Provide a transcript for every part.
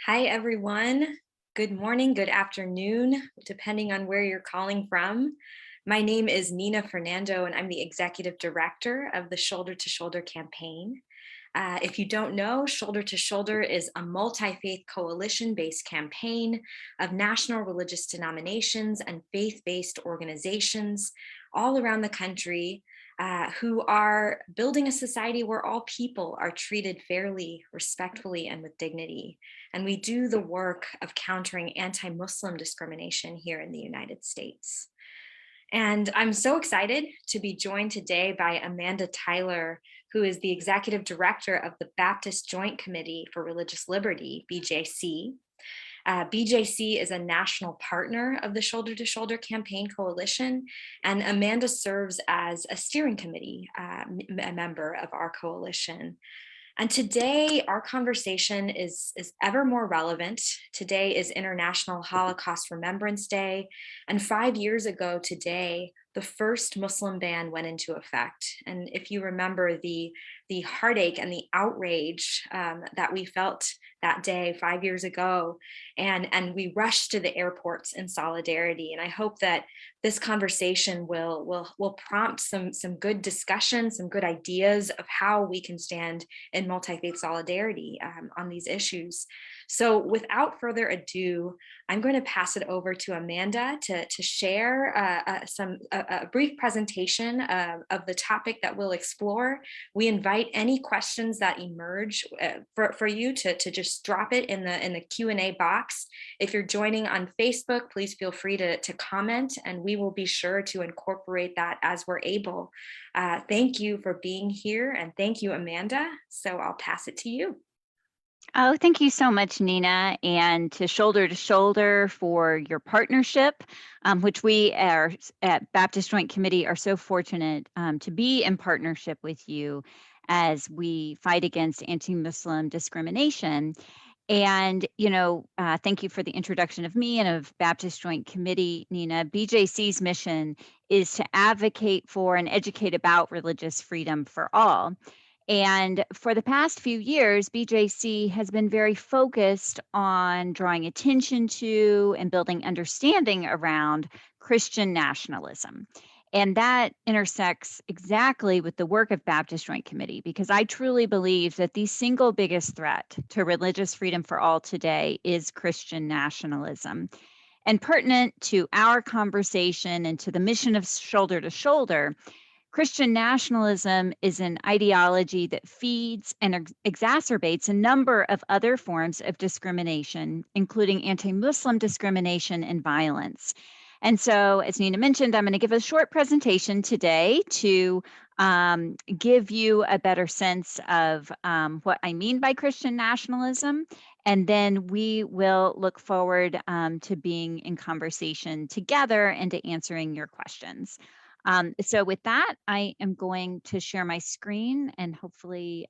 Hi, everyone. Good morning, good afternoon, depending on where you're calling from. My name is Nina Fernando, and I'm the Executive Director of the Shoulder to Shoulder campaign. If you don't know, Shoulder to Shoulder is a multi-faith coalition-based campaign of national religious denominations and faith-based organizations all around the country who are building a society where all people are treated fairly, respectfully, and with dignity. And we do the work of countering anti-Muslim discrimination here in the United States. And I'm so excited to be joined today by Amanda Tyler, who is the Executive Director of the Baptist Joint Committee for Religious Liberty, BJC. BJC is a national partner of the Shoulder to Shoulder Campaign Coalition, and Amanda serves as a steering committee a member of our coalition. And today, our conversation is ever more relevant. Today is International Holocaust Remembrance Day, and 5 years ago today, the first Muslim ban went into effect. And if you remember the heartache and the outrage that we felt that day 5 years ago, and we rushed to the airports in solidarity. And I hope that this conversation will prompt some good discussion, some good ideas of how we can stand in multi-faith solidarity on these issues. So without further ado, I'm going to pass it over to Amanda to share a brief presentation of the topic that we'll explore. We invite any questions that emerge for you to just drop it in the Q&A box. If you're joining on Facebook, please feel free to comment, and we will be sure to incorporate that as we're able. Thank you for being here, and thank you, Amanda. So I'll pass it to you. Oh, thank you so much, Nina, and to Shoulder for your partnership, which we are at Baptist Joint Committee are so fortunate to be in partnership with you as we fight against anti-Muslim discrimination. And, thank you for the introduction of me and of Baptist Joint Committee, Nina. BJC's mission is to advocate for and educate about religious freedom for all. And for the past few years, BJC has been very focused on drawing attention to and building understanding around Christian nationalism. And that intersects exactly with the work of Baptist Joint Committee, because I truly believe that the single biggest threat to religious freedom for all today is Christian nationalism. And pertinent to our conversation and to the mission of Shoulder to Shoulder, Christian nationalism is an ideology that feeds and exacerbates a number of other forms of discrimination, including anti-Muslim discrimination and violence. And so, as Nina mentioned, I'm going to give a short presentation today to give you a better sense of what I mean by Christian nationalism. And then we will look forward to being in conversation together and to answering your questions. So with that, I am going to share my screen, and hopefully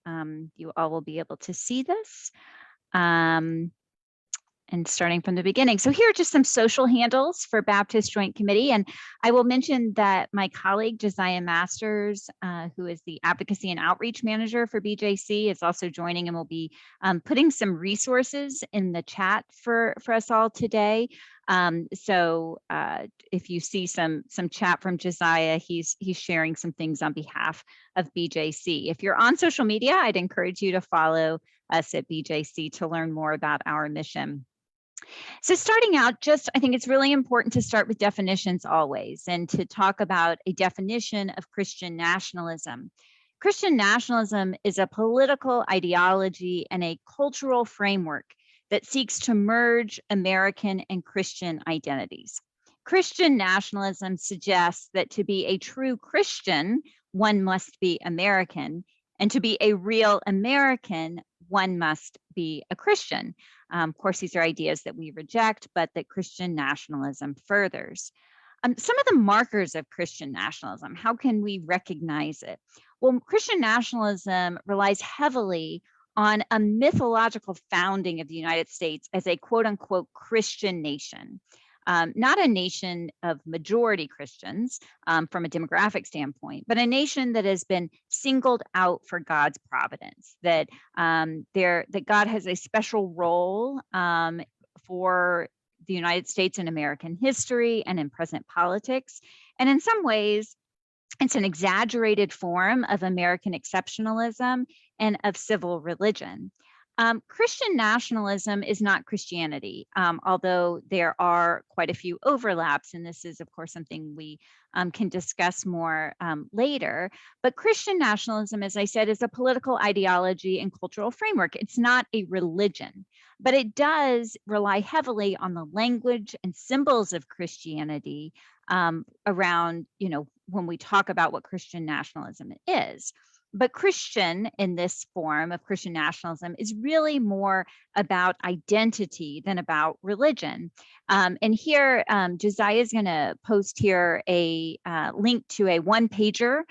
you all will be able to see this. And starting from the beginning. So here are just some social handles for Baptist Joint Committee. And I will mention that my colleague, Josiah Masters, who is the Advocacy and Outreach Manager for BJC, is also joining and will be putting some resources in the chat for us all today. So if you see some chat from Josiah, he's sharing some things on behalf of BJC. If you're on social media, I'd encourage you to follow us at BJC to learn more about our mission. So starting out, I think it's really important to start with definitions always, and to talk about a definition of Christian nationalism. Christian nationalism is a political ideology and a cultural framework that seeks to merge American and Christian identities. Christian nationalism suggests that to be a true Christian, one must be American, and to be a real American, one must be a Christian. Of course, these are ideas that we reject, but that Christian nationalism furthers. Some of the markers of Christian nationalism, how can we recognize it? Well, Christian nationalism relies heavily on a mythological founding of the United States as a quote unquote Christian nation. not a nation of majority Christians from a demographic standpoint, but a nation that has been singled out for God's providence, that that God has a special role for the United States in American history and in present politics. And in some ways, it's an exaggerated form of American exceptionalism and of civil religion. Christian nationalism is not Christianity, although there are quite a few overlaps, and this is, of course, something we can discuss more later. But Christian nationalism, as I said, is a political ideology and cultural framework. It's not a religion, but it does rely heavily on the language and symbols of Christianity around, when we talk about what Christian nationalism is. But Christian in this form of Christian nationalism is really more about identity than about religion. And here, Josiah is going to post here a link to a one-pager,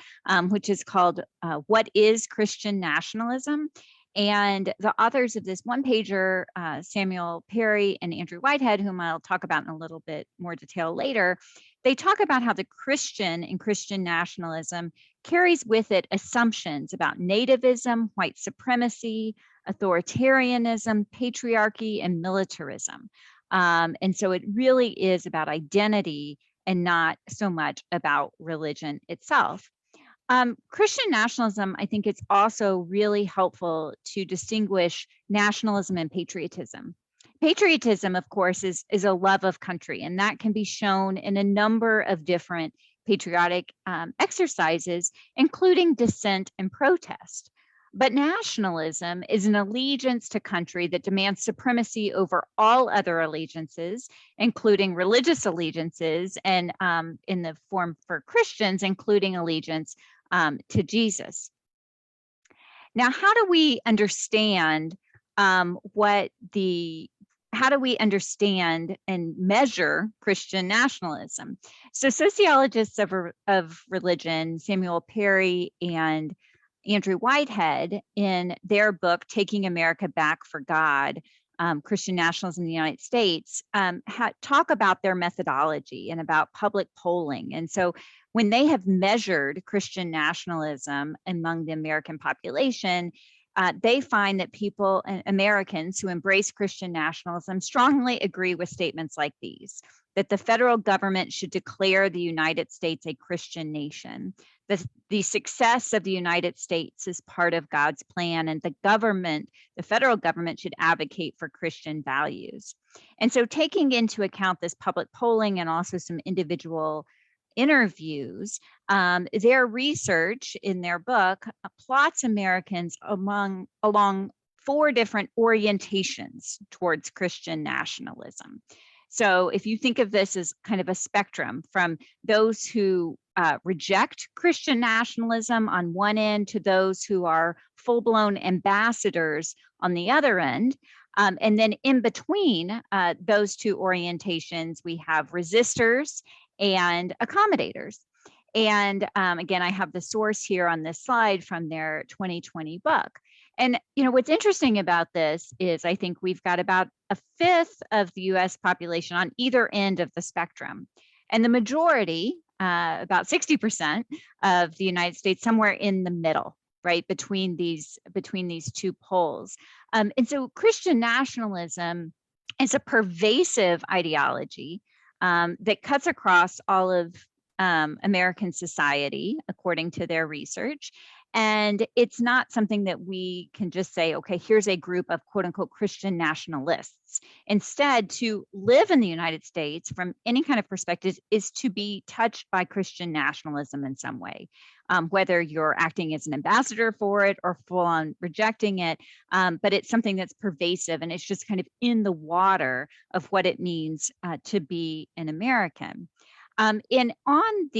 which is called What is Christian Nationalism? And the authors of this one-pager, Samuel Perry and Andrew Whitehead, whom I'll talk about in a little bit more detail later, they talk about how the Christian in Christian nationalism carries with it assumptions about nativism, white supremacy, authoritarianism, patriarchy, and militarism. And so it really is about identity and not so much about religion itself. Christian nationalism, I think it's also really helpful to distinguish nationalism and patriotism. Patriotism, of course, is a love of country, and that can be shown in a number of different patriotic exercises, including dissent and protest. But nationalism is an allegiance to country that demands supremacy over all other allegiances, including religious allegiances, and in the form for Christians, including allegiance to Jesus. Now, how do we understand how do we understand and measure Christian nationalism? So sociologists of religion, Samuel Perry and Andrew Whitehead, in their book, Taking America Back for God, Christian Nationalism in the United States, talk about their methodology and about public polling. And so when they have measured Christian nationalism among the American population, they find that Americans who embrace Christian nationalism strongly agree with statements like these, that the federal government should declare the United States a Christian nation, that the success of the United States is part of God's plan, and the federal government should advocate for Christian values. And so taking into account this public polling and also some individual interviews, their research in their book plots Americans along 4 different orientations towards Christian nationalism. So if you think of this as kind of a spectrum from those who reject Christian nationalism on one end to those who are full-blown ambassadors on the other end, and then in between those 2 orientations, we have resistors and accommodators. And again, I have the source here on this slide from their 2020 book. And what's interesting about this is I think we've got about a 5th of the US population on either end of the spectrum. And the majority, about 60% of the United States, somewhere in the middle, right, between these 2 poles. And so Christian nationalism is a pervasive ideology that cuts across all of American society, according to their research. And it's not something that we can just say, okay, here's a group of quote unquote Christian nationalists. Instead, to live in the United States from any kind of perspective is to be touched by Christian nationalism in some way, whether you're acting as an ambassador for it or full on rejecting it. But it's something that's pervasive, and it's just kind of in the water of what it means to be an American. And on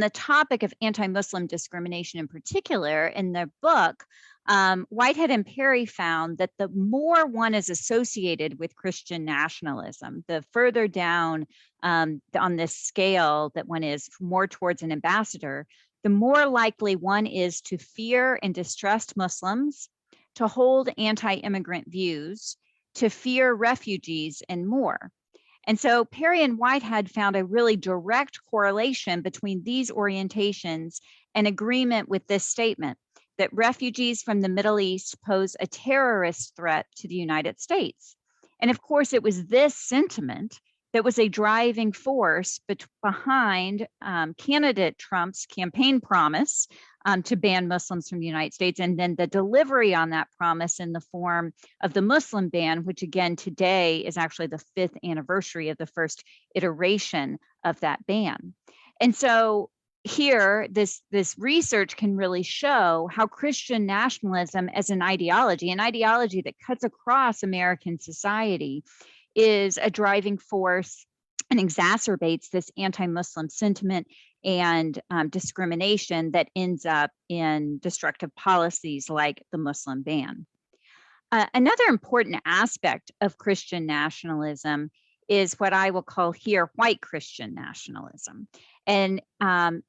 the topic of anti-Muslim discrimination in particular, in the book, Whitehead and Perry found that the more one is associated with Christian nationalism, the further down on this scale that one is more towards an ambassador, the more likely one is to fear and distrust Muslims, to hold anti-immigrant views, to fear refugees, and more. And so Perry and Whitehead found a really direct correlation between these orientations and agreement with this statement that refugees from the Middle East pose a terrorist threat to the United States. And of course, it was this sentiment that was a driving force behind candidate Trump's campaign promise to ban Muslims from the United States, and then the delivery on that promise in the form of the Muslim ban, which again today is actually the 5th anniversary of the first iteration of that ban. And so here, this research can really show how Christian nationalism as an ideology that cuts across American society, is a driving force and exacerbates this anti-Muslim sentiment and discrimination that ends up in destructive policies like the Muslim ban. Another important aspect of Christian nationalism is what I will call here white Christian nationalism. And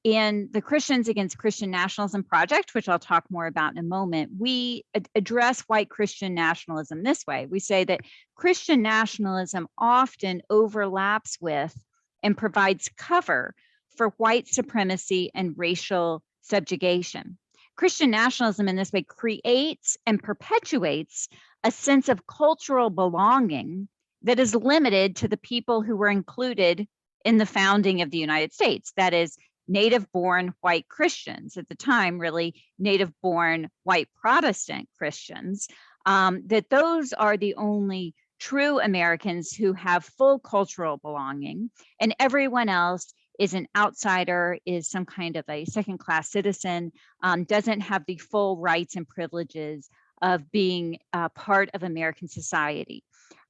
in the Christians Against Christian Nationalism project, which I'll talk more about in a moment, we address white Christian nationalism this way. We say that Christian nationalism often overlaps with and provides cover for white supremacy and racial subjugation. Christian nationalism in this way creates and perpetuates a sense of cultural belonging that is limited to the people who were included in the founding of the United States. That is, native-born white Christians, at the time, really native-born white Protestant Christians, that those are the only true Americans who have full cultural belonging, and everyone else is an outsider, is some kind of a second-class citizen, doesn't have the full rights and privileges of being part of American society.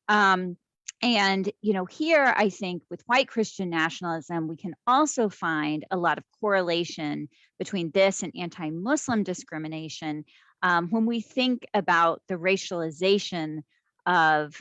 And, here I think with white Christian nationalism, we can also find a lot of correlation between this and anti-Muslim discrimination when we think about the racialization of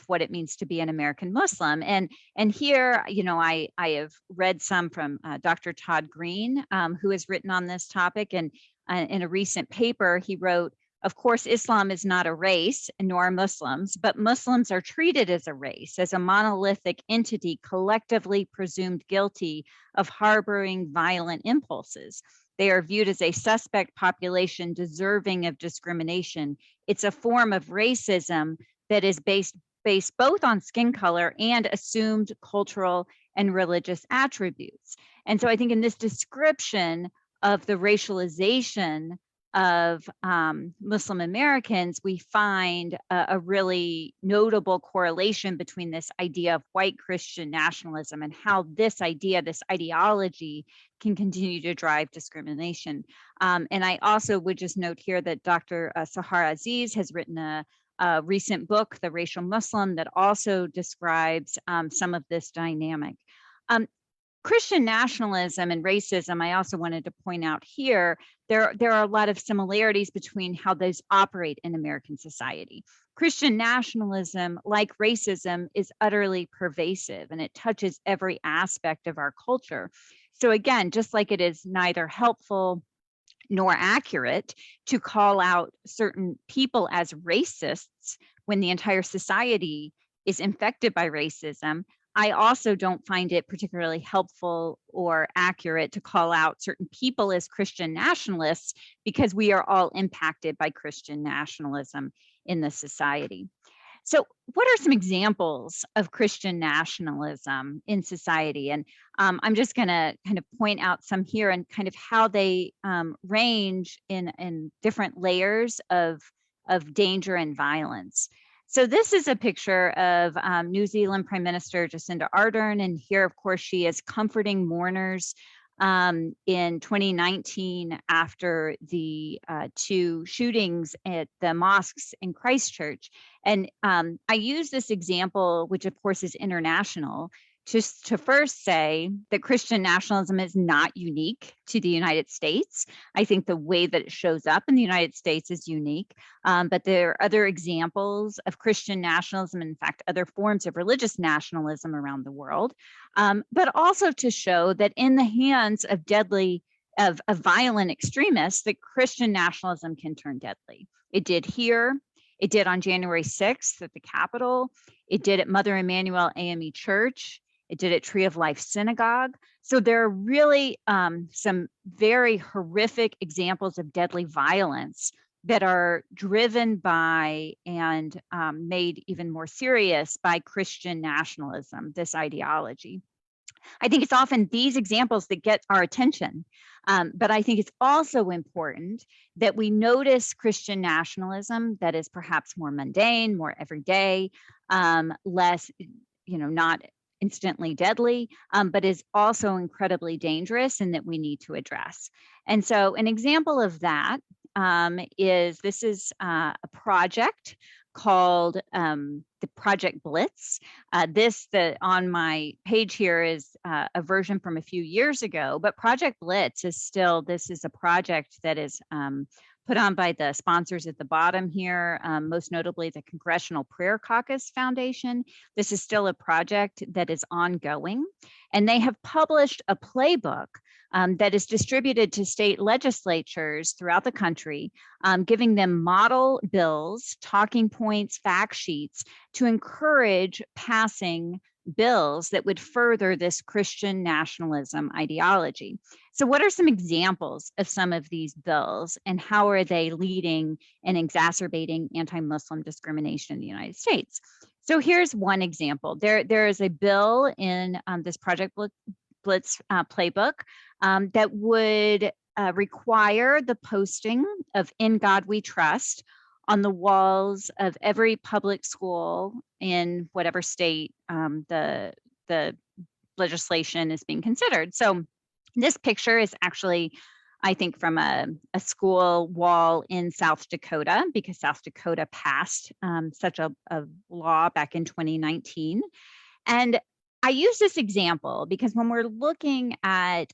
what it means to be an American Muslim. And here, I have read some from Dr. Todd Green, who has written on this topic. And in a recent paper, he wrote, "Of course, Islam is not a race, nor are Muslims, but Muslims are treated as a race, as a monolithic entity collectively presumed guilty of harboring violent impulses. They are viewed as a suspect population deserving of discrimination. It's a form of racism that is based both on skin color and assumed cultural and religious attributes." And so I think in this description of the racialization of Muslim Americans, we find a really notable correlation between this idea of white Christian nationalism and how this idea, this ideology, can continue to drive discrimination. And I also would just note here that Dr. Sahar Aziz has written a recent book, The Racial Muslim, that also describes some of this dynamic. Christian nationalism and racism, I also wanted to point out here, there are a lot of similarities between how those operate in American society. Christian nationalism, like racism, is utterly pervasive and it touches every aspect of our culture. So again, just like it is neither helpful nor accurate to call out certain people as racists when the entire society is infected by racism, I also don't find it particularly helpful or accurate to call out certain people as Christian nationalists because we are all impacted by Christian nationalism in the society. So what are some examples of Christian nationalism in society? And I'm just going to kind of point out some here and kind of how they range in different layers of danger and violence. So this is a picture of New Zealand Prime Minister Jacinda Ardern, and here, of course, she is comforting mourners in 2019 after the 2 shootings at the mosques in Christchurch. And I use this example, which of course is international, just to first say that Christian nationalism is not unique to the United States. I think the way that it shows up in the United States is unique, but there are other examples of Christian nationalism, in fact, other forms of religious nationalism around the world, but also to show that in the hands of violent extremists, that Christian nationalism can turn deadly. It did here. It did on January 6th at the Capitol. It did at Mother Emanuel AME Church. It did at Tree of Life Synagogue. So there are really some very horrific examples of deadly violence that are driven by and made even more serious by Christian nationalism, this ideology. I think it's often these examples that get our attention. But I think it's also important that we notice Christian nationalism that is perhaps more mundane, more everyday, less, not instantly deadly, but is also incredibly dangerous and that we need to address. And so an example of that is a project called the Project Blitz. On my page here is a version from a few years ago, but Project Blitz is a project that is put on by the sponsors at the bottom here, most notably the Congressional Prayer Caucus Foundation. This is still a project that is ongoing, and they have published a playbook that is distributed to state legislatures throughout the country, giving them model bills, talking points, fact sheets to encourage passing bills that would further this Christian nationalism ideology. So what are some examples of some of these bills, and how are they leading and exacerbating anti-Muslim discrimination in the United States? So here's one example. There is a bill in this Project Blitz playbook that would require the posting of "In God We Trust" on the walls of every public school in whatever state the legislation is being considered. So this picture is actually, I think, from a school wall in South Dakota, because South Dakota passed such a law back in 2019. And I use this example because when we're looking at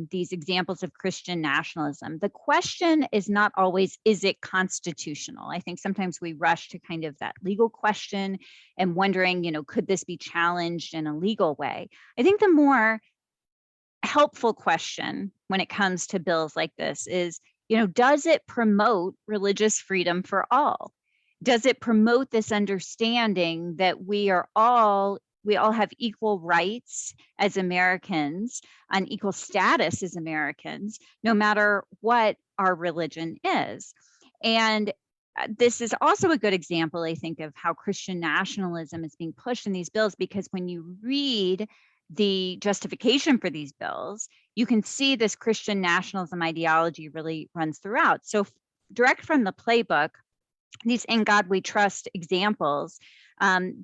these examples of Christian nationalism, the question is not always, is it constitutional? I think sometimes we rush to kind of that legal question and wondering, could this be challenged in a legal way? I think the more helpful question when it comes to bills like this is, does it promote religious freedom for all? Does it promote this understanding that we all have equal rights as Americans and equal status as Americans, no matter what our religion is? And this is also a good example, I think, of how Christian nationalism is being pushed in these bills, because when you read the justification for these bills, you can see this Christian nationalism ideology really runs throughout. So direct from the playbook, these "In God We Trust" examples,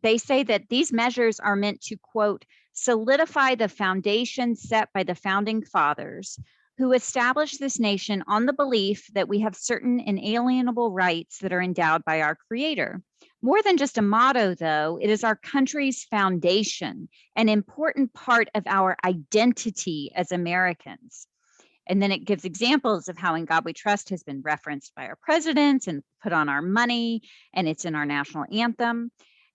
they say that these measures are meant to, quote, solidify the foundation set by the founding fathers, who established this nation on the belief that we have certain inalienable rights that are endowed by our Creator. More than just a motto, though, it is our country's foundation, an important part of our identity as Americans. And then it gives examples of how "In God We Trust" has been referenced by our presidents and put on our money, and it's in our national anthem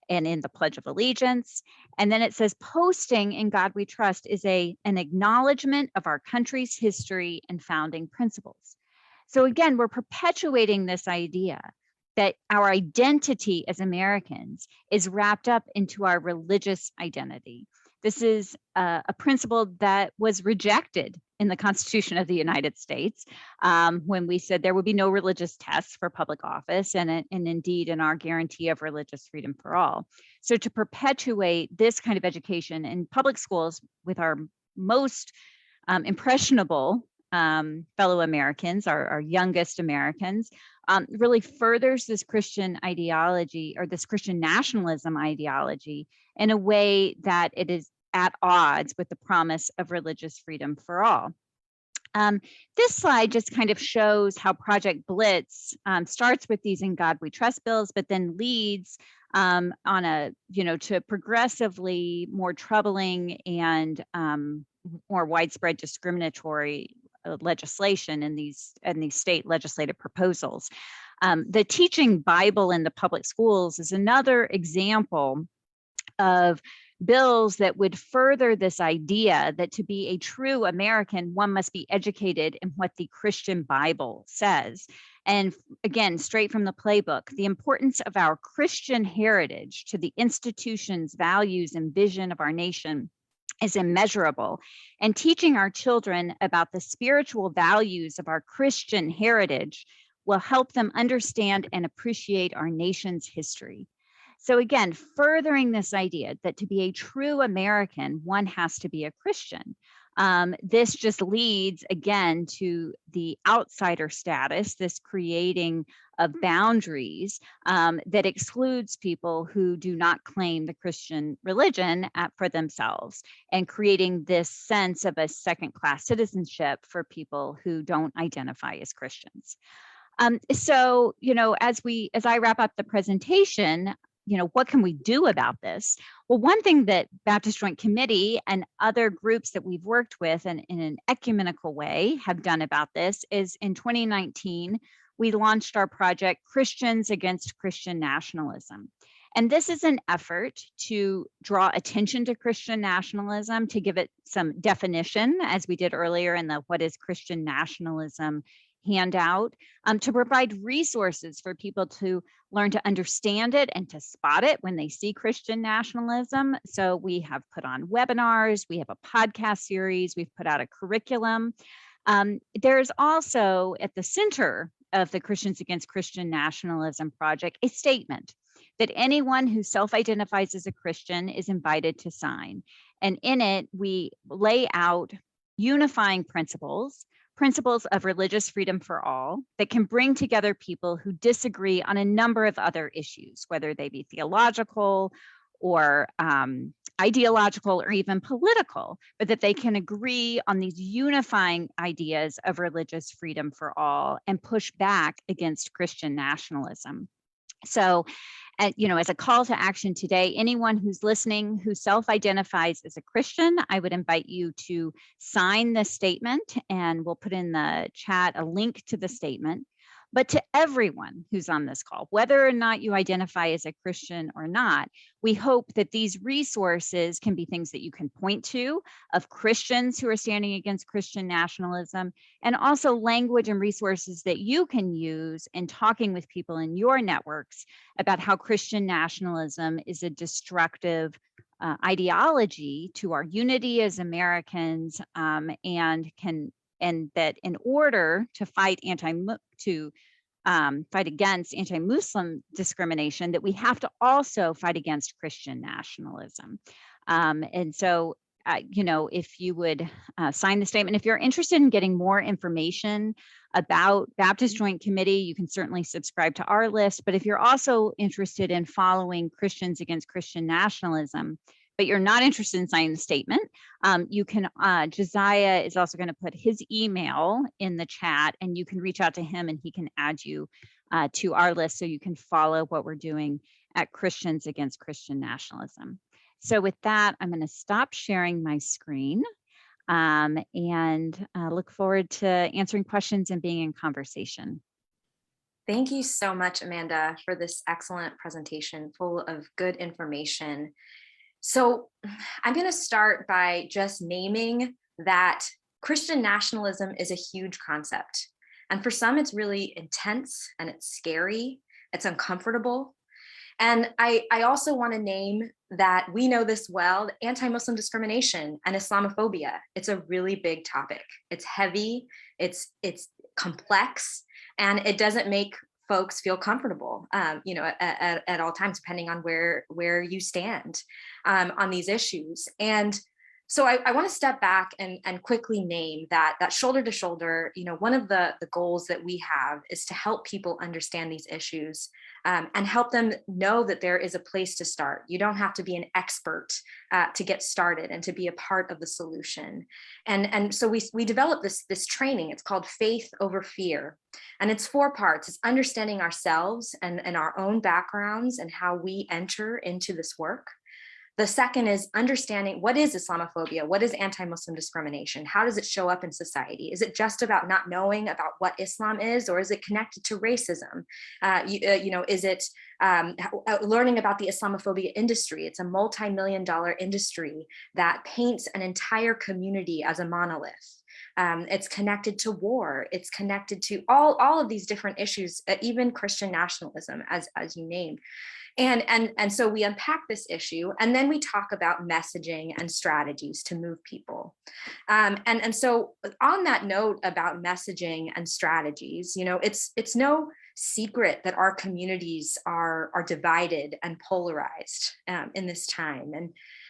and in the Pledge of Allegiance. And then it says posting "In God We Trust" is an acknowledgement of our country's history and founding principles. So again, we're perpetuating this idea that our identity as Americans is wrapped up into our religious identity. This is a principle that was rejected in the Constitution of the United States when we said there would be no religious tests for public office, and indeed in our guarantee of religious freedom for all. So to perpetuate this kind of education in public schools with our most impressionable fellow Americans, our youngest Americans, really furthers this Christian ideology, or this Christian nationalism ideology, in a way that it is at odds with the promise of religious freedom for all. This slide just kind of shows how Project Blitz starts with these "In God We Trust" bills, but then leads on to progressively more troubling and more widespread discriminatory legislation in these state legislative proposals. The teaching Bible in the public schools is another example of bills that would further this idea that to be a true American, one must be educated in what the Christian Bible says. And again, straight from the playbook, the importance of our Christian heritage to the institutions, values, and vision of our nation is immeasurable. And teaching our children about the spiritual values of our Christian heritage will help them understand and appreciate our nation's history. So again, furthering this idea that to be a true American, one has to be a Christian. This just leads again to the outsider status, this creating of boundaries that excludes people who do not claim the Christian religion for themselves, and creating this sense of a second-class citizenship for people who don't identify as Christians. So, as I wrap up the presentation, what can we do about this? Well, one thing that Baptist Joint Committee and other groups that we've worked with and in an ecumenical way have done about this is in 2019, we launched our project, Christians Against Christian Nationalism. And this is an effort to draw attention to Christian nationalism, to give it some definition, as we did earlier in the What is Christian Nationalism handout, to provide resources for people to learn to understand it and to spot it when they see Christian nationalism. So we have put on webinars, we have a podcast series, we've put out a curriculum. There's also at the center of the Christians Against Christian Nationalism project a statement that anyone who self-identifies as a Christian is invited to sign. And in it, we lay out unifying principles of religious freedom for all that can bring together people who disagree on a number of other issues, whether they be theological or ideological or even political, but that they can agree on these unifying ideas of religious freedom for all and push back against Christian nationalism. So, as a call to action today, anyone who's listening who self-identifies as a Christian, I would invite you to sign this statement, and we'll put in the chat a link to the statement. But to everyone who's on this call, whether or not you identify as a Christian or not, we hope that these resources can be things that you can point to of Christians who are standing against Christian nationalism, and also language and resources that you can use in talking with people in your networks about how Christian nationalism is a destructive ideology to our unity as Americans, and that in order to fight against anti-Muslim discrimination, that we have to also fight against Christian nationalism. And so, if you would sign the statement, if you're interested in getting more information about Baptist Joint Committee, you can certainly subscribe to our list. But if you're also interested in following Christians Against Christian Nationalism, but you're not interested in signing the statement, you can, Josiah is also going to put his email in the chat, and you can reach out to him and he can add you to our list so you can follow what we're doing at Christians Against Christian Nationalism. So with that, I'm going to stop sharing my screen and look forward to answering questions and being in conversation. Thank you so much, Amanda, for this excellent presentation full of good information. So I'm going to start by just naming that Christian nationalism is a huge concept. And for some, it's really intense and it's scary, it's uncomfortable. And I also want to name that we know this well, anti-Muslim discrimination and Islamophobia. It's a really big topic. It's heavy, it's complex, and it doesn't make folks feel comfortable, at all times, depending on where you stand on these issues. And so I want to step back and quickly name that shoulder to shoulder, one of the goals that we have is to help people understand these issues and help them know that there is a place to start. You don't have to be an expert to get started and to be a part of the solution. And so we developed this training. It's called Faith Over Fear. And it's 4 parts. It's understanding ourselves and our own backgrounds and how we enter into this work. The second is understanding what is Islamophobia, what is anti-Muslim discrimination, how does it show up in society? Is it just about not knowing about what Islam is, or is it connected to racism? Is it learning about the Islamophobia industry? It's a multi-million-dollar industry that paints an entire community as a monolith. It's connected to war. It's connected to all of these different issues, even Christian nationalism, as you named. And so we unpack this issue, and then we talk about messaging and strategies to move people. And so on that note about messaging and strategies, it's no secret that our communities are divided and polarized in this time.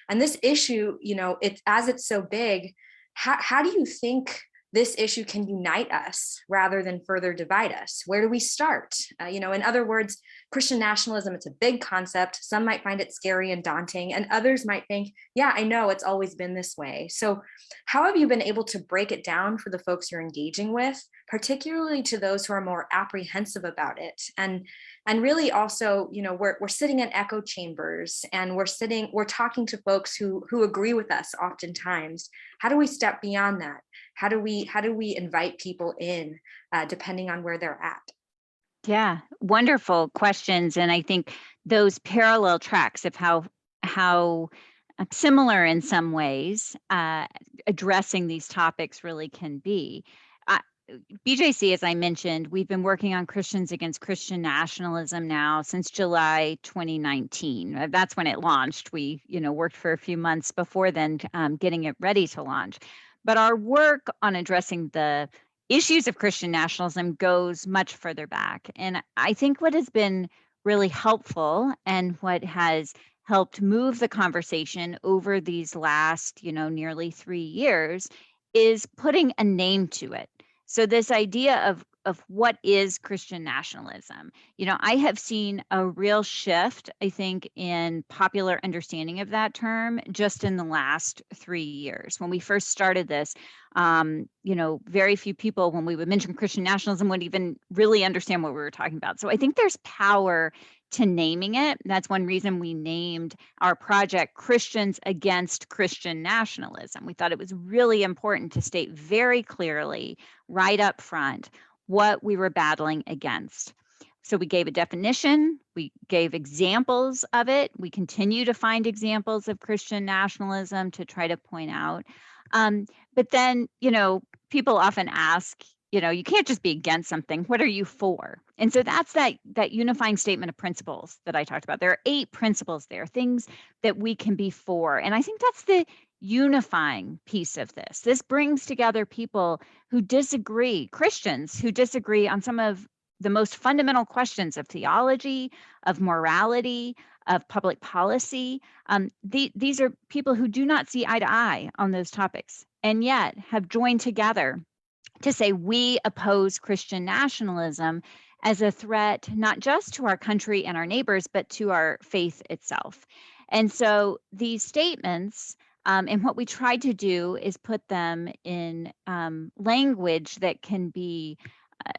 And this issue, it's so big, how do you think this issue can unite us rather than further divide us? Where do we start? In other words, Christian nationalism, it's a big concept. Some might find it scary and daunting, and others might think, yeah, I know it's always been this way. So how have you been able to break it down for the folks you're engaging with, particularly to those who are more apprehensive about it? And really also, we're sitting in echo chambers, and we're talking to folks who agree with us oftentimes. How do we step beyond that? How do we invite people in, depending on where they're at? Yeah, wonderful questions. And I think those parallel tracks of how similar in some ways addressing these topics really can be. BJC, as I mentioned, we've been working on Christians Against Christian Nationalism now since July 2019. That's when it launched. We, worked for a few months before then, getting it ready to launch. But our work on addressing the issues of Christian nationalism goes much further back. And I think what has been really helpful and what has helped move the conversation over these last, nearly 3 years is putting a name to it. So this idea of what is Christian nationalism? I have seen a real shift, I think, in popular understanding of that term just in the last 3 years. When we first started this, very few people, when we would mention Christian nationalism, would even really understand what we were talking about. So I think there's power to naming it. That's one reason we named our project Christians Against Christian Nationalism. We thought it was really important to state very clearly, right up front, what we were battling against. So we gave a definition, we gave examples of it. We continue to find examples of Christian nationalism to try to point out. But then, people often ask, you can't just be against something. What are you for? And so that's that unifying statement of principles that I talked about. There are 8 principles there, things that we can be for. And I think that's the unifying piece of this. This brings together people who disagree, Christians who disagree on some of the most fundamental questions of theology, of morality, of public policy. These are people who do not see eye to eye on those topics, and yet have joined together to say we oppose Christian nationalism as a threat, not just to our country and our neighbors, but to our faith itself. And so these statements, and what we tried to do is put them in language that can be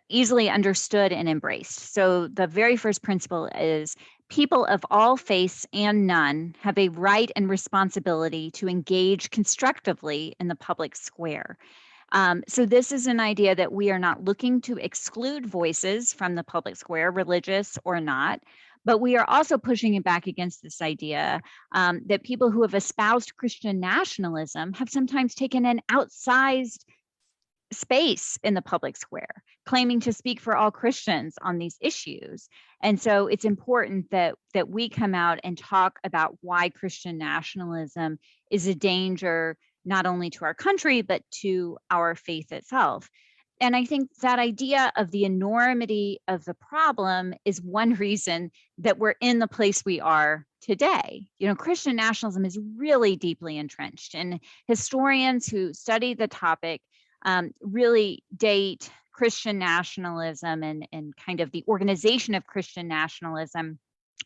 easily understood and embraced. So the very first principle is people of all faiths and none have a right and responsibility to engage constructively in the public square. So this is an idea that we are not looking to exclude voices from the public square, religious or not, but we are also pushing it back against this idea that people who have espoused Christian nationalism have sometimes taken an outsized space in the public square, claiming to speak for all Christians on these issues. And so it's important that we come out and talk about why Christian nationalism is a danger, not only to our country, but to our faith itself. And I think that idea of the enormity of the problem is one reason that we're in the place we are today. Christian nationalism is really deeply entrenched, and historians who study the topic really date Christian nationalism and kind of the organization of Christian nationalism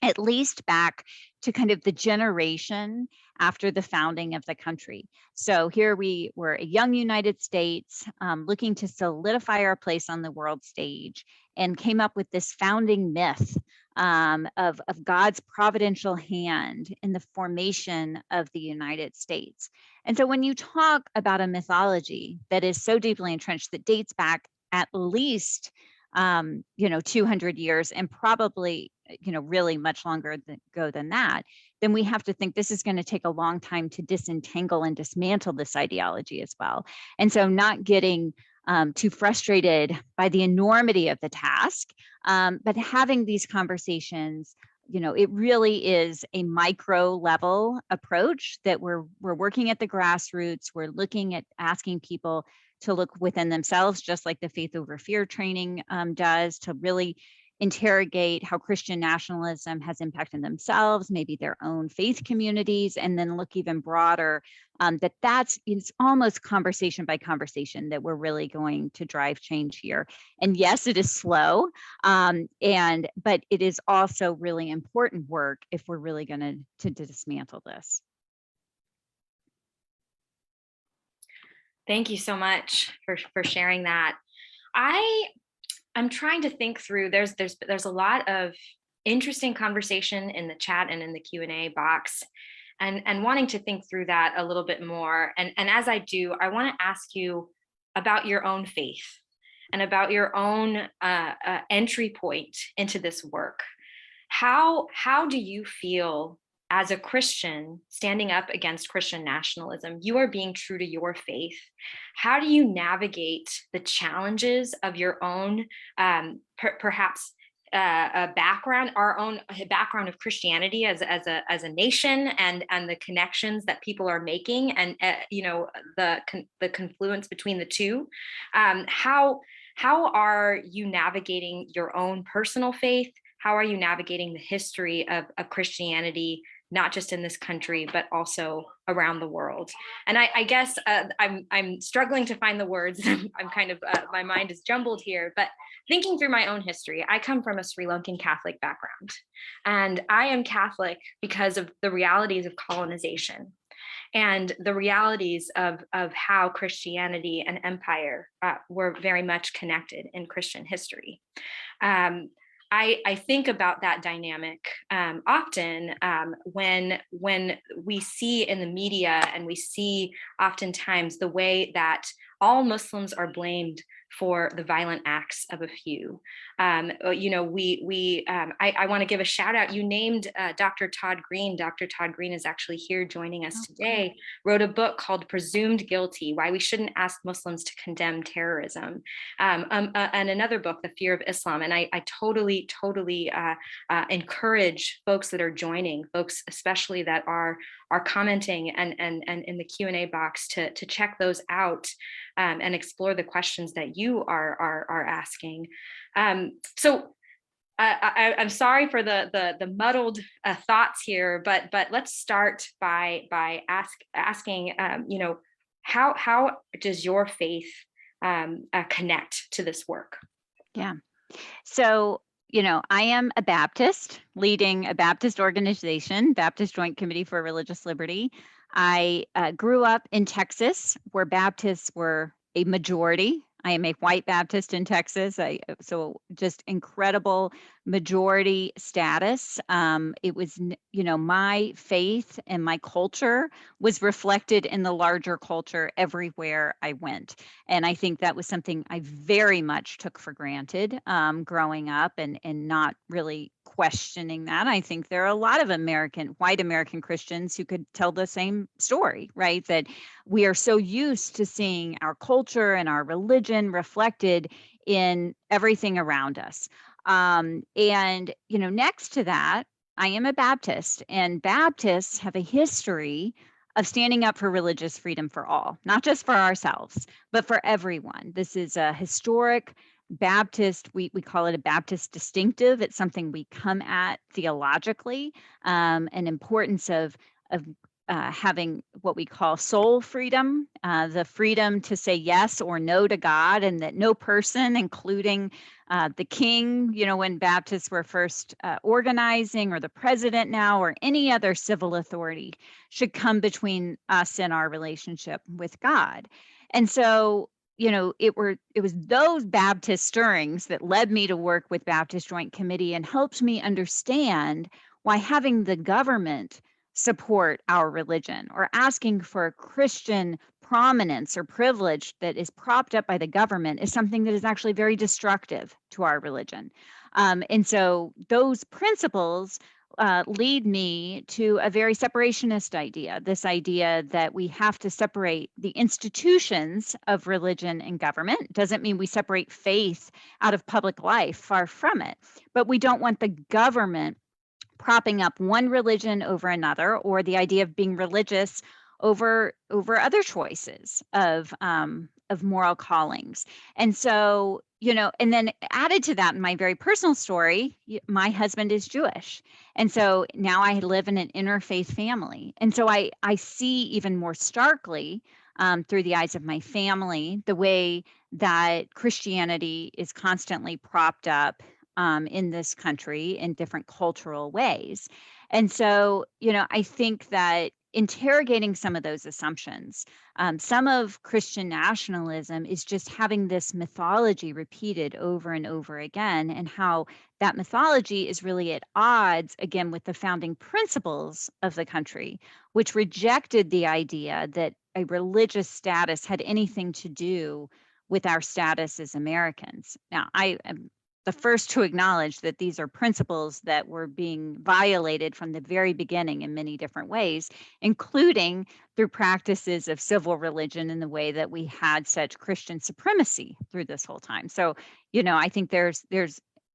at least back to kind of the generation after the founding of the country. So here we were, a young United States looking to solidify our place on the world stage, and came up with this founding myth of God's providential hand in the formation of the United States. And so when you talk about a mythology that is so deeply entrenched, that dates back at least 200 years, and probably really much longer ago than that, then we have to think this is going to take a long time to disentangle and dismantle this ideology as well. And so not getting too frustrated by the enormity of the task, but having these conversations. It really is a micro level approach that we're working at the grassroots. We're looking at asking people to look within themselves, just like the Faith Over Fear training does, to really interrogate how Christian nationalism has impacted themselves, maybe their own faith communities, and then look even broader. It's almost conversation by conversation that we're really going to drive change here. And yes, it is slow, but it is also really important work if we're really going to dismantle this. Thank you so much for sharing that. I'm trying to think through, there's a lot of interesting conversation in the chat and in the Q&A box, and wanting to think through that a little bit more. And as I do, I want to ask you about your own faith and about your own entry point into this work. How do you feel as a Christian standing up against Christian nationalism? You are being true to your faith. How do you navigate the challenges of your own, perhaps a background, our own background of Christianity as a nation, and the connections that people are making, and the confluence between the two? How are you navigating your own personal faith? How are you navigating the history of Christianity, not just in this country, but also around the world? And I guess I'm struggling to find the words. I'm kind of, my mind is jumbled here, but thinking through my own history, I come from a Sri Lankan Catholic background, and I am Catholic because of the realities of colonization and the realities of how Christianity and empire were very much connected in Christian history. I think about that dynamic often when we see in the media, and we see oftentimes the way that all Muslims are blamed for the violent acts of a few. I want to give a shout out. You named Dr. Todd Green. Dr. Todd Green is actually here joining us today. Wrote a book called Presumed Guilty: Why We Shouldn't Ask Muslims to Condemn Terrorism. And another book, The Fear of Islam. And I totally encourage folks that are joining, folks especially that are commenting and in the Q&A box, to check those out and explore the questions that you are asking. So I'm sorry for the muddled thoughts here, but let's start by asking, how does your faith connect to this work? Yeah. So, I am a Baptist leading a Baptist organization, Baptist Joint Committee for Religious Liberty. I grew up in Texas, where Baptists were a majority. I am a white Baptist in Texas, so just incredible majority status. It was, my faith and my culture was reflected in the larger culture everywhere I went. And I think that was something I very much took for granted growing up, and not really questioning that. I think there are a lot of white American Christians who could tell the same story, right? That we are so used to seeing our culture and our religion reflected in everything around us. Next to that, I am a Baptist, and Baptists have a history of standing up for religious freedom for all, not just for ourselves, but for everyone. This is a historic Baptist, we call it a Baptist distinctive. It's something we come at theologically, an importance of having what we call soul freedom, the freedom to say yes or no to God, and that no person, including the king, when Baptists were first organizing, or the president now, or any other civil authority, should come between us and our relationship with God. And so, it was those Baptist stirrings that led me to work with Baptist Joint Committee and helped me understand why having the government support our religion, or asking for Christian prominence or privilege that is propped up by the government is something that is actually very destructive to our religion. And so those principles lead me to a very separationist idea, this idea that we have to separate the institutions of religion and government. It doesn't mean we separate faith out of public life, far from it, but we don't want the government propping up one religion over another, or the idea of being religious over other choices of moral callings. And so, and then added to that, in my very personal story, my husband is Jewish, and so now I live in an interfaith family, and so I see even more starkly through the eyes of my family the way that Christianity is constantly propped up in this country in different cultural ways. And so, I think that interrogating some of those assumptions, some of Christian nationalism is just having this mythology repeated over and over again, and how that mythology is really at odds, again, with the founding principles of the country, which rejected the idea that a religious status had anything to do with our status as Americans. Now, I am the first to acknowledge that these are principles that were being violated from the very beginning in many different ways, including through practices of civil religion in the way that we had such Christian supremacy through this whole time. So, I think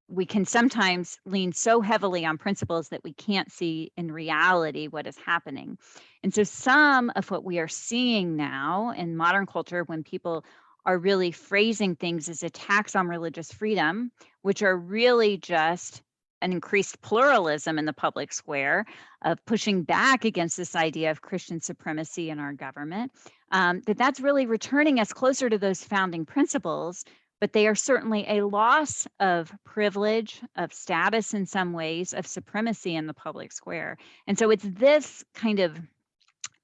we can sometimes lean so heavily on principles that we can't see in reality what is happening. And so some of what we are seeing now in modern culture, when people are really phrasing things as attacks on religious freedom, which are really just an increased pluralism in the public square, of pushing back against this idea of Christian supremacy in our government, that's really returning us closer to those founding principles, but they are certainly a loss of privilege, of status in some ways, of supremacy in the public square. And so it's this kind of,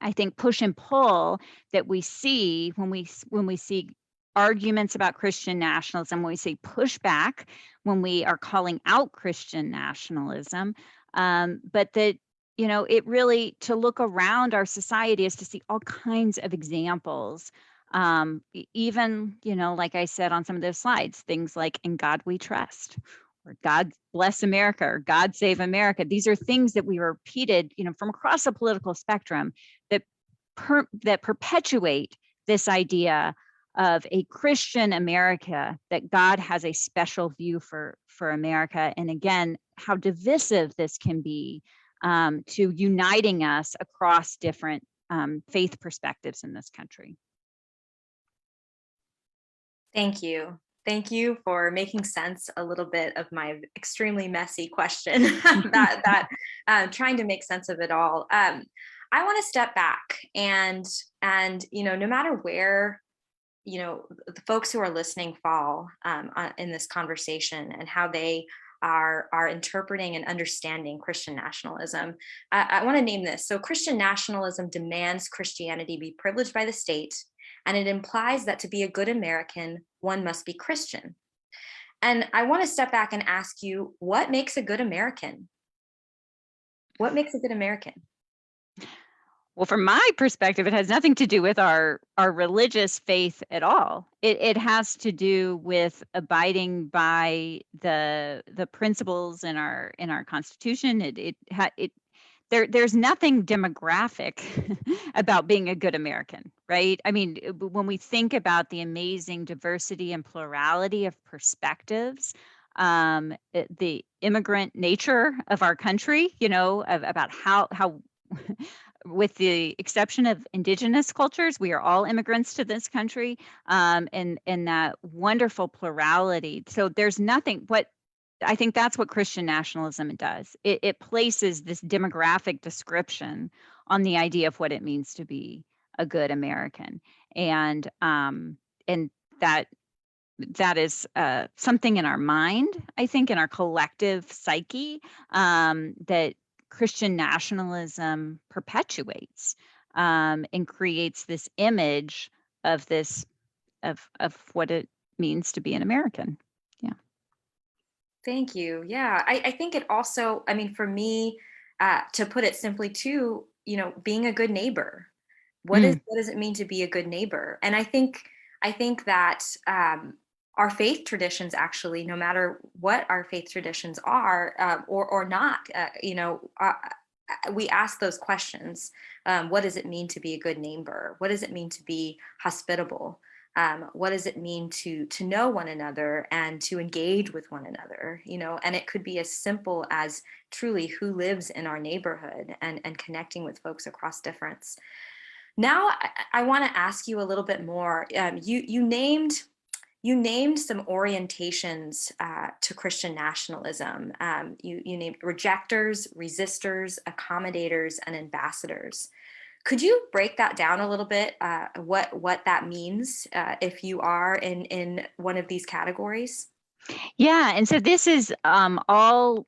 I think, push and pull that we see when we see arguments about Christian nationalism, when we see pushback, when we are calling out Christian nationalism, but that, it really, to look around our society is to see all kinds of examples, even, like I said on some of those slides, things like "In God We Trust," or "God Bless America," or "God Save America." These are things that we repeated, from across the political spectrum, that that perpetuate this idea of a Christian America, that God has a special view for America. And again, how divisive this can be to uniting us across different faith perspectives in this country. Thank you. Thank you for making sense a little bit of my extremely messy question, that trying to make sense of it all. I want to step back and no matter where the folks who are listening fall in this conversation, and how they are interpreting and understanding Christian nationalism, I want to name this. So Christian nationalism demands Christianity be privileged by the state, and it implies that to be a good American, one must be Christian. And I want to step back and ask you, what makes a good American? What makes a good American? Well, from my perspective, it has nothing to do with our religious faith at all. It has to do with abiding by the principles in our Constitution. There's nothing demographic about being a good American, right? I mean, when we think about the amazing diversity and plurality of perspectives, the immigrant nature of our country, about how with the exception of indigenous cultures, we are all immigrants to this country, and that wonderful plurality. So there's nothing, what I think that's what Christian nationalism does. It places this demographic description on the idea of what it means to be a good American, and that is something in our mind, I think, in our collective psyche, that Christian nationalism perpetuates, and creates this image of what it means to be an American. Yeah. Thank you. Yeah, I think it also, for me, to put it simply too, being a good neighbor, Mm. what does it mean to be a good neighbor? And I think that our faith traditions, actually, no matter what our faith traditions are, or not, we ask those questions. What does it mean to be a good neighbor? What does it mean to be hospitable? What does it mean to know one another and to engage with one another? And it could be as simple as truly who lives in our neighborhood, and connecting with folks across difference. Now, I want to ask you a little bit more. You named some orientations to Christian nationalism. You named rejectors, resistors, accommodators, and ambassadors. Could you break that down a little bit? What that means, if you are in one of these categories? Yeah, and so this is all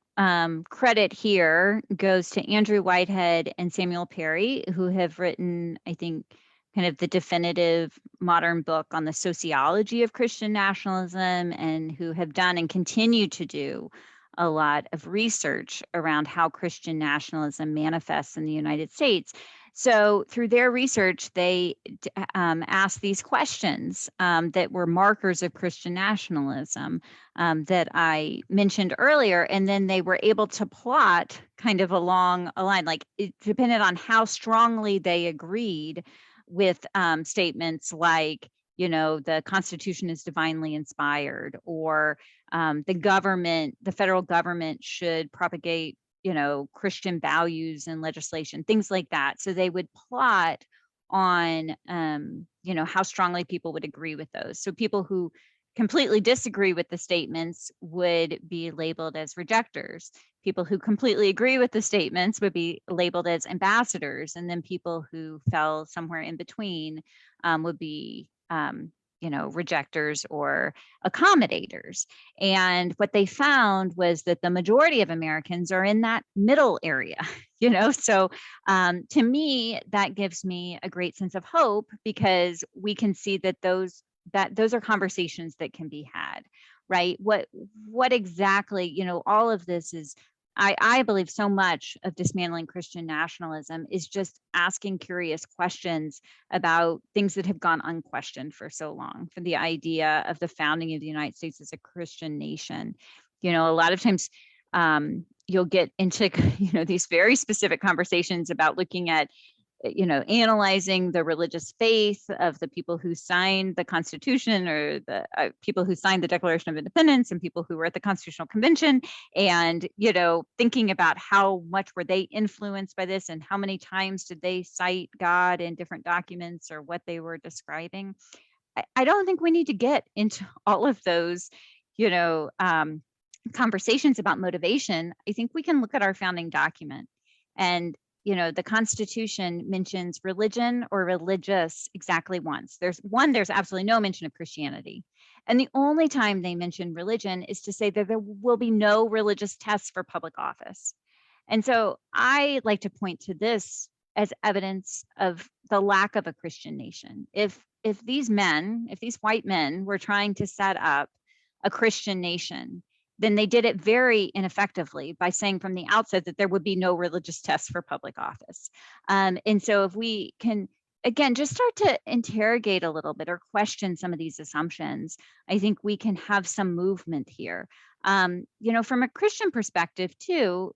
credit here goes to Andrew Whitehead and Samuel Perry, who have written, I think, kind of the definitive modern book on the sociology of Christian nationalism, and who have done and continue to do a lot of research around how Christian nationalism manifests in the United States. So through their research, they asked these questions that were markers of Christian nationalism that I mentioned earlier. And then they were able to plot kind of along a line, like it depended on how strongly they agreed with statements like, the Constitution is divinely inspired, or the federal government should propagate, Christian values and legislation, things like that. So they would plot on, how strongly people would agree with those. So people who completely disagree with the statements would be labeled as rejectors. People who completely agree with the statements would be labeled as ambassadors. And then people who fell somewhere in between would be, rejectors or accommodators. And what they found was that the majority of Americans are in that middle area, So to me, that gives me a great sense of hope, because we can see that those are conversations that can be had, right? What exactly, all of this is, I believe so much of dismantling Christian nationalism is just asking curious questions about things that have gone unquestioned for so long, for the idea of the founding of the United States as a Christian nation. A lot of times you'll get into, these very specific conversations about looking at, analyzing the religious faith of the people who signed the Constitution, or the people who signed the Declaration of Independence, and people who were at the Constitutional Convention, and, thinking about how much were they influenced by this, and how many times did they cite God in different documents, or what they were describing. I don't think we need to get into all of those, conversations about motivation. I think we can look at our founding document, and the Constitution mentions religion or religious exactly once. There's absolutely no mention of Christianity. And the only time they mention religion is to say that there will be no religious tests for public office. And so I like to point to this as evidence of the lack of a Christian nation. If these white men were trying to set up a Christian nation, then they did it very ineffectively by saying from the outset that there would be no religious tests for public office. And so if we can, again, just start to interrogate a little bit or question some of these assumptions, I think we can have some movement here. From a Christian perspective too,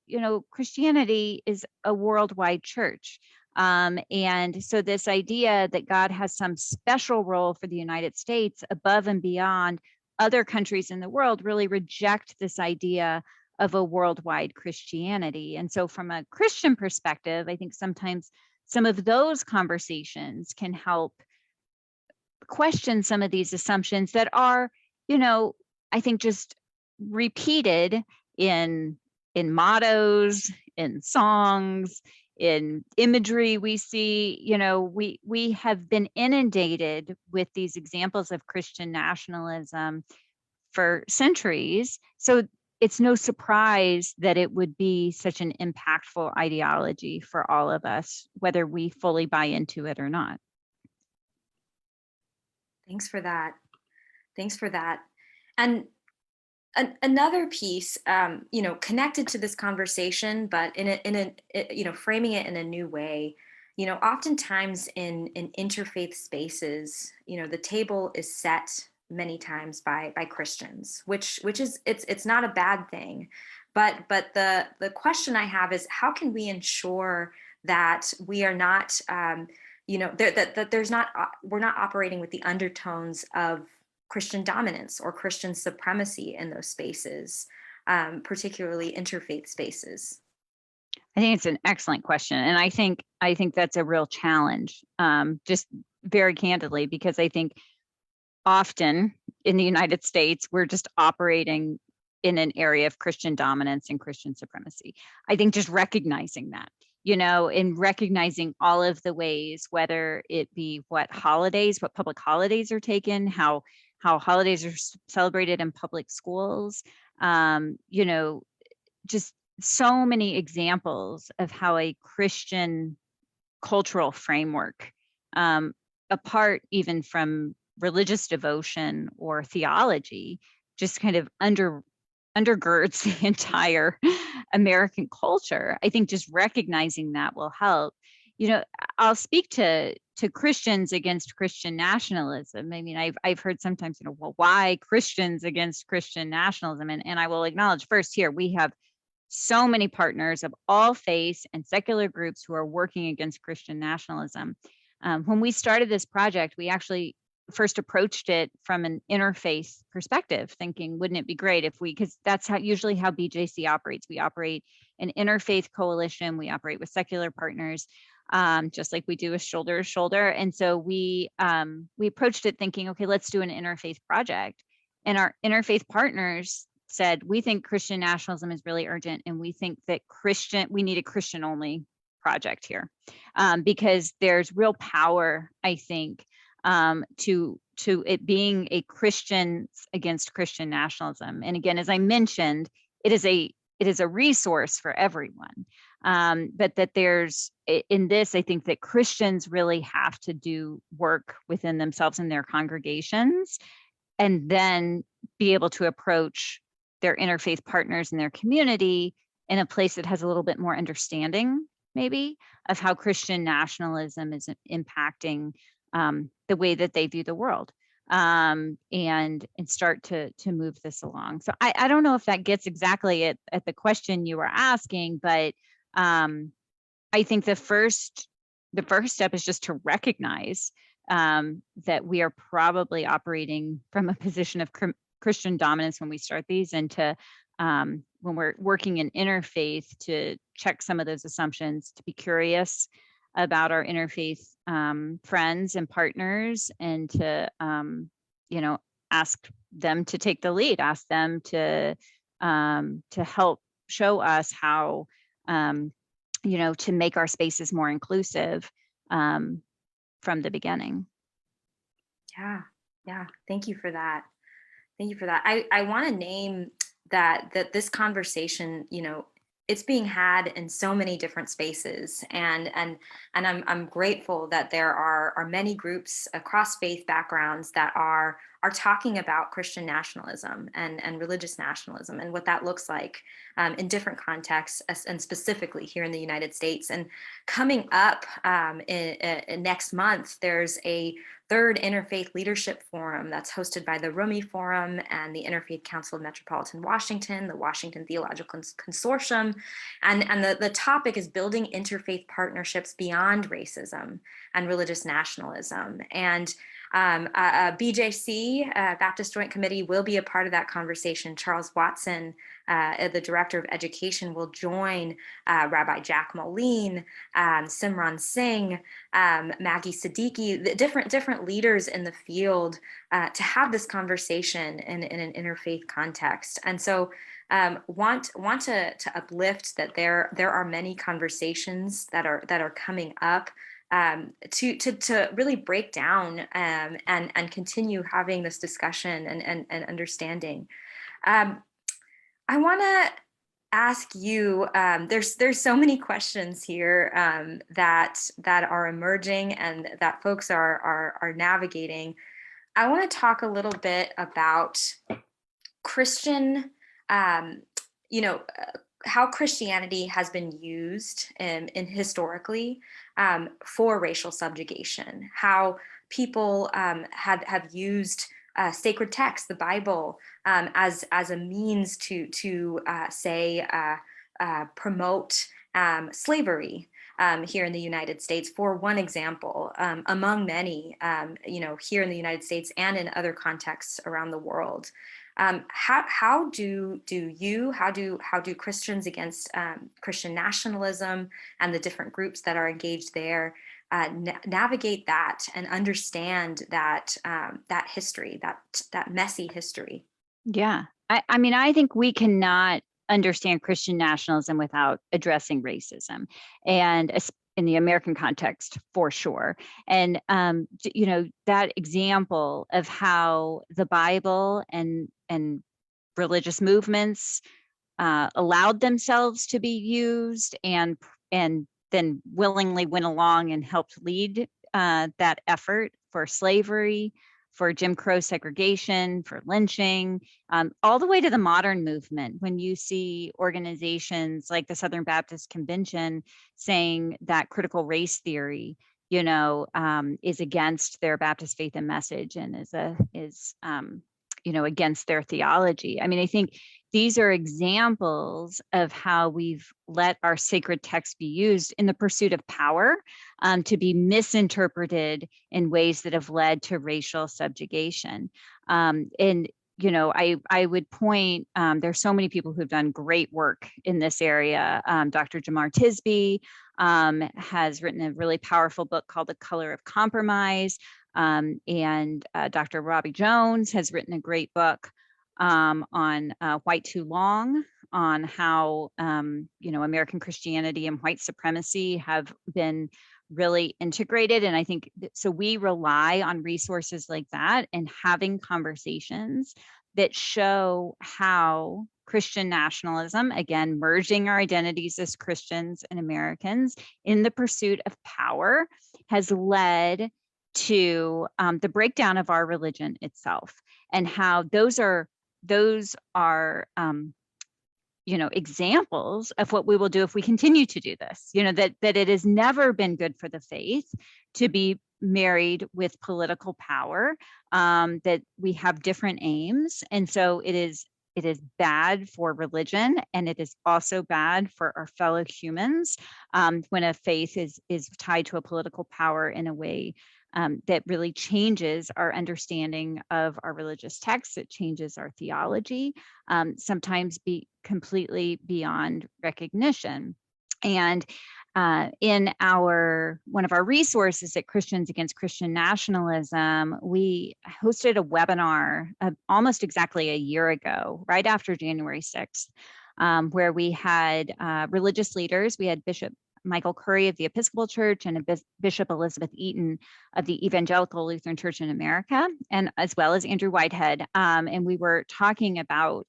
Christianity is a worldwide church. And so this idea that God has some special role for the United States above and beyond other countries in the world really reject this idea of a worldwide Christianity. And so from a Christian perspective, I think sometimes some of those conversations can help question some of these assumptions that are, I think just repeated in mottos, in songs, in imagery we see. We have been inundated with these examples of Christian nationalism for centuries. So it's no surprise that it would be such an impactful ideology for all of us, whether we fully buy into it or not. Thanks for that. Thanks for that. And another piece, connected to this conversation, but in a framing it in a new way. Oftentimes in interfaith spaces, the table is set many times by Christians, which is it's not a bad thing, but the question I have is how can we ensure that we are not that there's not we're not operating with the undertones of Christian dominance or Christian supremacy in those spaces, particularly interfaith spaces. I think it's an excellent question, and I think that's a real challenge. Just very candidly, because I think often in the United States we're just operating in an area of Christian dominance and Christian supremacy. I think just recognizing that, in recognizing all of the ways, whether it be what public holidays are taken, how holidays are celebrated in public schools, just so many examples of how a Christian cultural framework, apart even from religious devotion or theology, just kind of undergirds the entire American culture. I think just recognizing that will help. I'll speak to Christians Against Christian Nationalism. I mean, I've heard sometimes, well, why Christians Against Christian Nationalism? And I will acknowledge first here, we have so many partners of all faiths and secular groups who are working against Christian nationalism. When we started this project, we actually first approached it from an interfaith perspective, thinking, wouldn't it be great if because that's usually how BJC operates. We operate an interfaith coalition. We operate with secular partners, just like we do with Shoulder to Shoulder. And so we approached it thinking, okay, let's do an interfaith project. And our interfaith partners said, we think Christian nationalism is really urgent, and we think that we need a Christian only project here, because there's real power, I think, to it being a Christians Against Christian Nationalism. And again, as I mentioned, it is a resource for everyone, but that there's in this, I think that Christians really have to do work within themselves and their congregations, and then be able to approach their interfaith partners in their community in a place that has a little bit more understanding, maybe, of how Christian nationalism is impacting the way that they view the world, and start to move this along. So I don't know if that gets exactly at the question you were asking, but I think the first step is just to recognize that we are probably operating from a position of Christian dominance when we start these, and to when we're working in interfaith, to check some of those assumptions, to be curious about our interfaith friends and partners, and to ask them to take the lead, ask them to help show us how to make our spaces more inclusive from the beginning. Yeah. Thank you for that. I want to name that this conversation, it's being had in so many different spaces, and I'm grateful that there are many groups across faith backgrounds that are talking about Christian nationalism and religious nationalism and what that looks like in different contexts, and specifically here in the United States. And coming up in next month, there's a third Interfaith Leadership Forum that's hosted by the Rumi Forum and the Interfaith Council of Metropolitan Washington, the Washington Theological Consortium. And the topic is building interfaith partnerships beyond racism and religious nationalism. And BJC, Baptist Joint Committee, will be a part of that conversation. Charles Watson, the Director of Education, will join Rabbi Jack Moline, Simran Singh, Maggie Siddiqui, the different leaders in the field, to have this conversation in an interfaith context. And so want to uplift that there are many conversations that are coming up, to really break down and continue having this discussion and understanding. I want to ask you, there's so many questions here that are emerging and that folks are navigating. I want to talk a little bit about Christian, how Christianity has been used in historically for racial subjugation, how people have used sacred texts, the Bible, as a means to promote slavery here in the United States, for one example, among many, here in the United States and in other contexts around the world. How do Christians against Christian nationalism and the different groups that are engaged there navigate that and understand that that history, that messy history? Yeah, I mean, I think we cannot understand Christian nationalism without addressing racism, and in the American context, for sure. And that example of how the Bible and religious movements allowed themselves to be used, and then willingly went along and helped lead that effort for slavery, for Jim Crow segregation, for lynching, all the way to the modern movement. When you see organizations like the Southern Baptist Convention saying that critical race theory, is against their Baptist faith and message, and is against their theology. I mean, I think these are examples of how we've let our sacred text be used in the pursuit of power, to be misinterpreted in ways that have led to racial subjugation. And I would point, there's so many people who've done great work in this area. Dr. Jamar Tisby has written a really powerful book called The Color of Compromise. And Dr. Robbie Jones has written a great book on White Too Long, on how American Christianity and white supremacy have been really integrated. And I think so we rely on resources like that and having conversations that show how Christian nationalism, again, merging our identities as Christians and Americans in the pursuit of power, has led to the breakdown of our religion itself, and how those are examples of what we will do if we continue to do this. That it has never been good for the faith to be married with political power, that we have different aims, and so it is bad for religion, and it is also bad for our fellow humans when a faith is tied to a political power in a way that really changes our understanding of our religious texts. It changes our theology, sometimes be completely beyond recognition. And in one of our resources at Christians Against Christian Nationalism, we hosted a webinar almost exactly a year ago, right after January 6th, where we had religious leaders. We had Bishop Michael Curry of the Episcopal Church and Bishop Elizabeth Eaton of the Evangelical Lutheran Church in America, and as well as Andrew Whitehead. And we were talking about,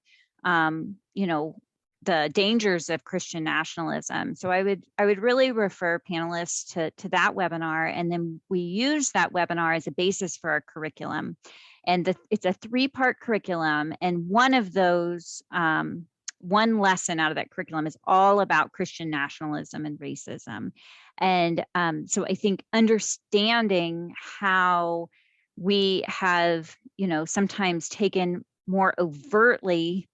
the dangers of Christian nationalism. So I would really refer panelists to that webinar, and then we use that webinar as a basis for our curriculum. And it's a 3-part curriculum, and one of those, one lesson out of that curriculum is all about Christian nationalism and racism. And so I think understanding how we have, sometimes taken more overtly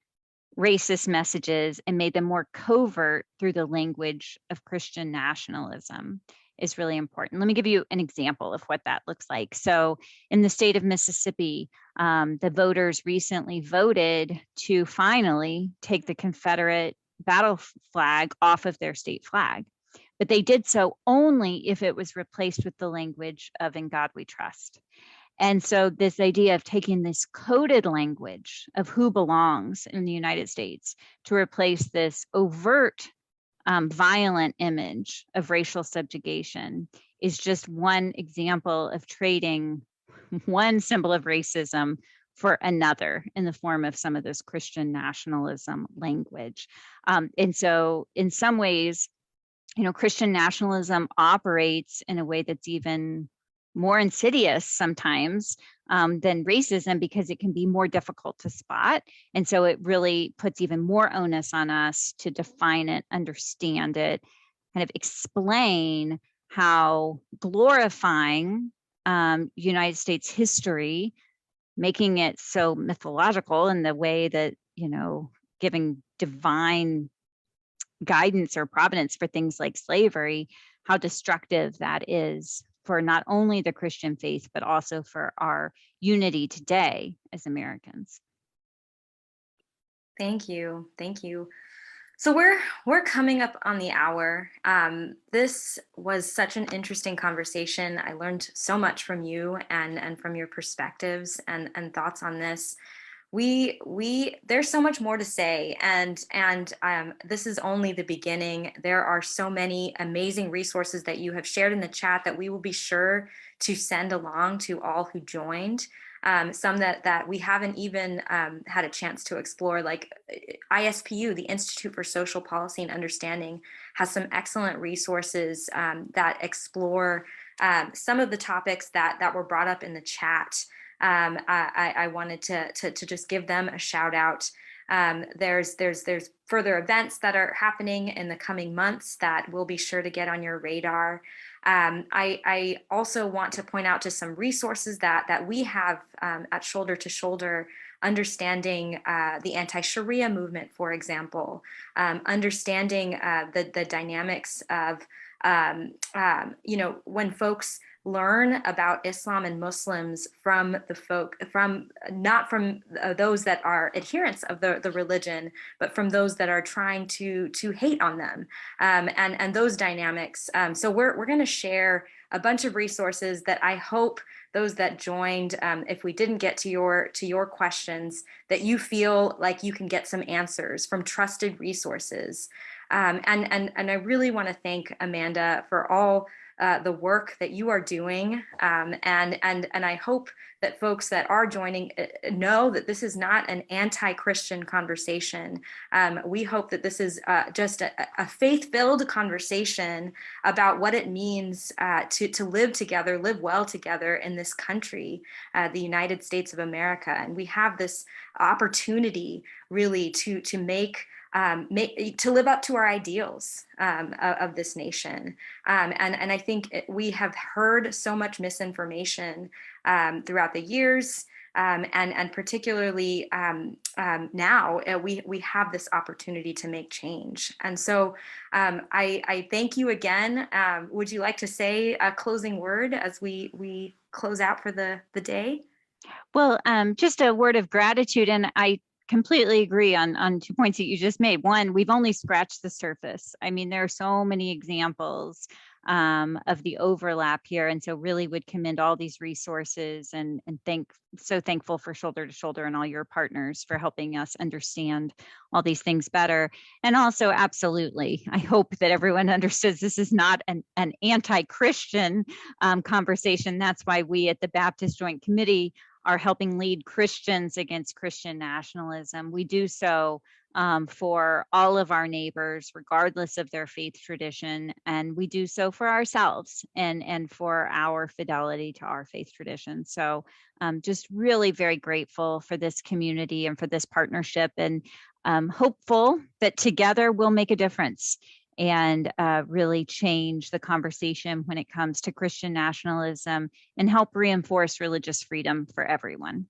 racist messages and made them more covert through the language of Christian nationalism is really important. Let me give you an example of what that looks like. So in the state of Mississippi, the voters recently voted to finally take the Confederate battle flag off of their state flag. But they did so only if it was replaced with the language of "In God We Trust." And so this idea of taking this coded language of who belongs in the United States to replace this overt violent image of racial subjugation is just one example of trading one symbol of racism for another in the form of some of this Christian nationalism language. And so in some ways, Christian nationalism operates in a way that's even more insidious sometimes than racism, because it can be more difficult to spot. And so it really puts even more onus on us to define it, understand it, kind of explain how glorifying United States history, making it so mythological in the way that, giving divine guidance or providence for things like slavery, how destructive that is for not only the Christian faith, but also for our unity today as Americans. Thank you. Thank you. So we're coming up on the hour. This was such an interesting conversation. I learned so much from you and from your perspectives and thoughts on this. We there's so much more to say, and this is only the beginning. There are so many amazing resources that you have shared in the chat that we will be sure to send along to all who joined. Some that we haven't even had a chance to explore, like ISPU, the Institute for Social Policy and Understanding, has some excellent resources that explore some of the topics that were brought up in the chat. I wanted to just give them a shout out. There's further events that are happening in the coming months that we'll be sure to get on your radar. I also want to point out to some resources that we have at Shoulder to Shoulder, understanding the anti-Sharia movement, for example, understanding the dynamics of when folks learn about Islam and Muslims from not from those that are adherents of the religion, but from those that are trying to hate on them, and those dynamics. So we're going to share a bunch of resources that I hope those that joined, if we didn't get to your questions, that you feel like you can get some answers from trusted resources. And I really want to thank Amanda for all the work that you are doing, and I hope that folks that are joining know that this is not an anti-Christian conversation. We hope that this is just a faith-filled conversation about what it means to live together, live well together in this country, the United States of America. And we have this opportunity really to to live up to our ideals of this nation. And I think we have heard so much misinformation throughout the years, and particularly now we have this opportunity to make change. And so I thank you again. Would you like to say a closing word as we close out for the day? Well, just a word of gratitude, and I completely agree on 2 points that you just made. One, we've only scratched the surface. I mean, there are so many examples of the overlap here, and so really would commend all these resources, and so thankful for Shoulder to Shoulder and all your partners for helping us understand all these things better. And also, absolutely, I hope that everyone understands this is not an anti-Christian conversation. That's why we at the Baptist Joint Committee are helping lead Christians Against Christian Nationalism. We do so for all of our neighbors, regardless of their faith tradition, and we do so for ourselves and for our fidelity to our faith tradition. So just really very grateful for this community and for this partnership, and hopeful that together we'll make a difference and really change the conversation when it comes to Christian nationalism and help reinforce religious freedom for everyone.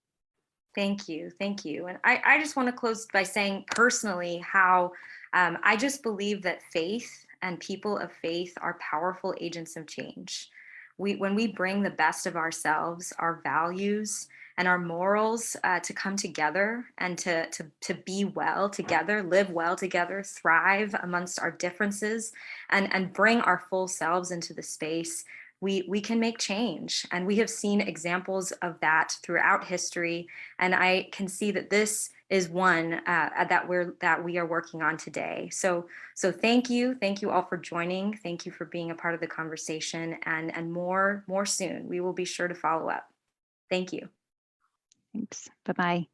Thank you. Thank you. And I just want to close by saying personally how I just believe that faith and people of faith are powerful agents of change. When we bring the best of ourselves, our values, and our morals to come together and to be well together, live well together, thrive amongst our differences, and bring our full selves into the space, we can make change. And we have seen examples of that throughout history. And I can see that this is one that we are working on today. So thank you all for joining. Thank you for being a part of the conversation, and more soon. We will be sure to follow up. Thank you. Thanks. Bye-bye.